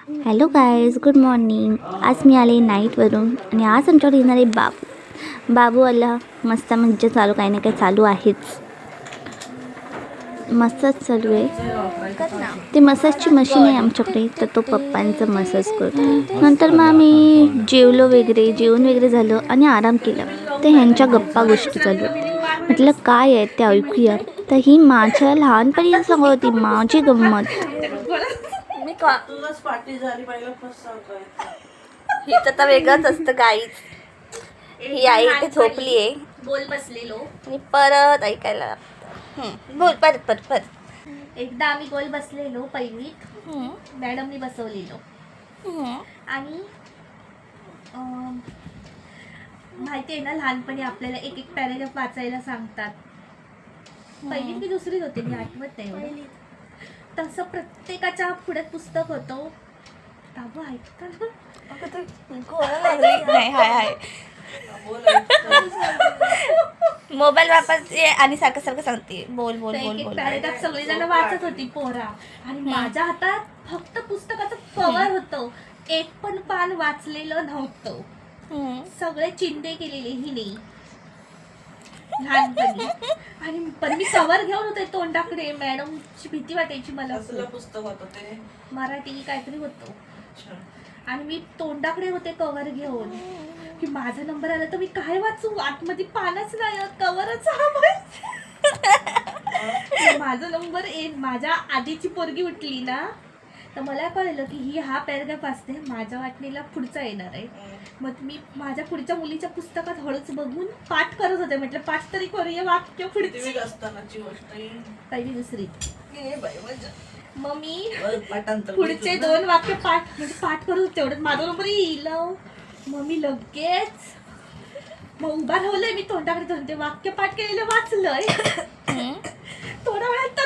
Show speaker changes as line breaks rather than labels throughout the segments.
Hello guys, good morning. आज मी आले नाईटवरून आणि आज आमच्याकडे येणार आहे बाबू आला. मस्त म्हणजे चालू काही ना काही चालू आहेच, मसाज चालू आहे. ते मसाजची मशीन आहे आमच्याकडे, तर तो पप्पांचा मसाज करतो. नंतर मग आम्ही जेवण वगैरे झालं आणि आराम केला. तर ह्यांच्या गप्पा गोष्टी चालू म्हटलं काय आहे ते ऐकूया. तर ही माझ्या लहानपणी सांगत होती माझी गंमत.
मी तुलाच पार्टी झाली पाहिजे हिचं तर वेगळंच असतं गाईच. ही आई इथे झोपली आहे,
बोल बसलेलो.
आणि परत ऐकायला बोल परत
एकदा आम्ही गोल बसलेलो पहिलीत, मॅडमनी बसवलेलो. आणि माहिती आहे ना, लहानपणी आपल्याला एक एक पॅरेग्राफ वाचायला सांगतात. पहिलीत मी दुसरीत होते, मी आठवत नाही. तसं प्रत्येकाच्या पुढे पुस्तक होतं. बाबू ऐकता ना,
मोबाईल वापरते आणि सारखं सांगते बोल बोल बोल बोल.
पॅरेग्राफ सगळेजण वाचत होती पोरा, आणि माझ्या हातात फक्त पुस्तकाचं कव्हर होतं. एक पण पान वाचलेलं नव्हतं. सगळे चिंते केलेले हिने लहानपणी. आणि पण मी कव्हर घेऊन होते तोंडाकडे. मॅडमची भीती वाटायची मला.
पुस्तक होतं ते
मराठी काहीतरी होतं, आणि मी तोंडाकडे होते कव्हर घेऊन की माझा नंबर आला तर मी काय वाचू. आतमध्ये पानच नाही, कव्हरच माझा नंबर येईल. माझ्या आधीची पोरगी उठली ना, तर मला कळलं की ही हा पॅरेग्राफ वाचते, माझ्या वाटणीला पुढचा येणार आहे. मग मी माझ्या पुढच्या मुलीच्या पुस्तकात हळूच बघून पाठ करत होते. म्हटलं पाठ तरी करूया वाक्य पुढची असतानाची गोष्ट, पहिली दुसरी. मग मी पुढचे 2 वाक्य पाठ करत होते. तेवढं माझा नंबर येईल. मग मी लगेच उभा राहले. मी तोंडाकडे धरून ते वाक्य पाठ केलेलं वाचलंय. थोड्या वेळात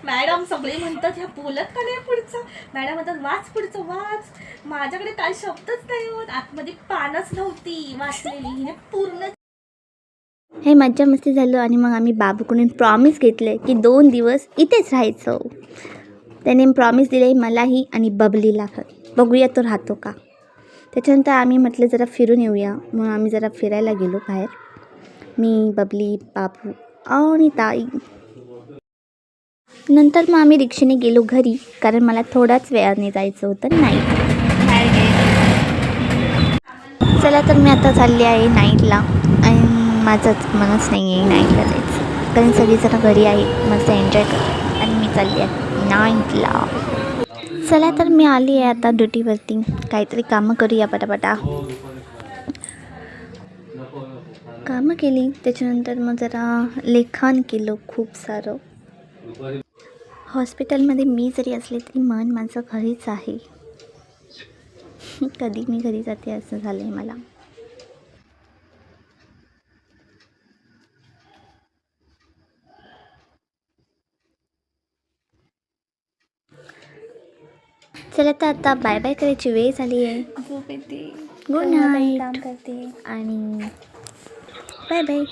मॅडम सगळे म्हणतात ह्या बोलत का नाही पुढचं. मॅडम म्हणतात वाच पुढचं वाच. माझ्याकडे काही शब्दच नाही होत. आतमध्ये पानच नव्हती वाचलेली. हिने पूर्ण
हे मज्जा मस्ती झालं. आणि मग आम्ही बाबूकडून प्रॉमिस घेतलं की 2 दिवस इथेच राहायचं. त्याने प्रॉमिस दिले मलाही आणि बबलीला. बघूया तो राहतो का. त्याच्यानंतर आम्ही म्हटलं जरा फिरून येऊया. मग आम्ही जरा फिरायला गेलो बाहेर, मी, बबली, बाबू आणि ताई. नंतर मग आम्ही रिक्षेने गेलो घरी, कारण मला थोड्याच वेळाने जायचं होतं नाईट. चला तर मी आता चालली आहे नाईटला, आणि माझंच मनच नाही आहे नाईटला जायचं, कारण सगळीजणं घरी आहे, मस्त एन्जॉय करतो. आणि मी चालली आहे नाईटला. चला तर मी आली आहे आता ड्युटीवरती. काहीतरी कामं करूया पटापटा. कामं केली, त्याच्यानंतर मग जरा लेखन केलं खूप सारं. हॉस्पिटलमध्ये मी जरी असले तरी मन माझं घरीच आहे. कधी मी घरी जाते असं झालं आहे मला. चला तर आता बाय बाय करायची वेळ झाली आहे.
झोप येते,
गुड नाईट
काम करते
आणि बाय बाय.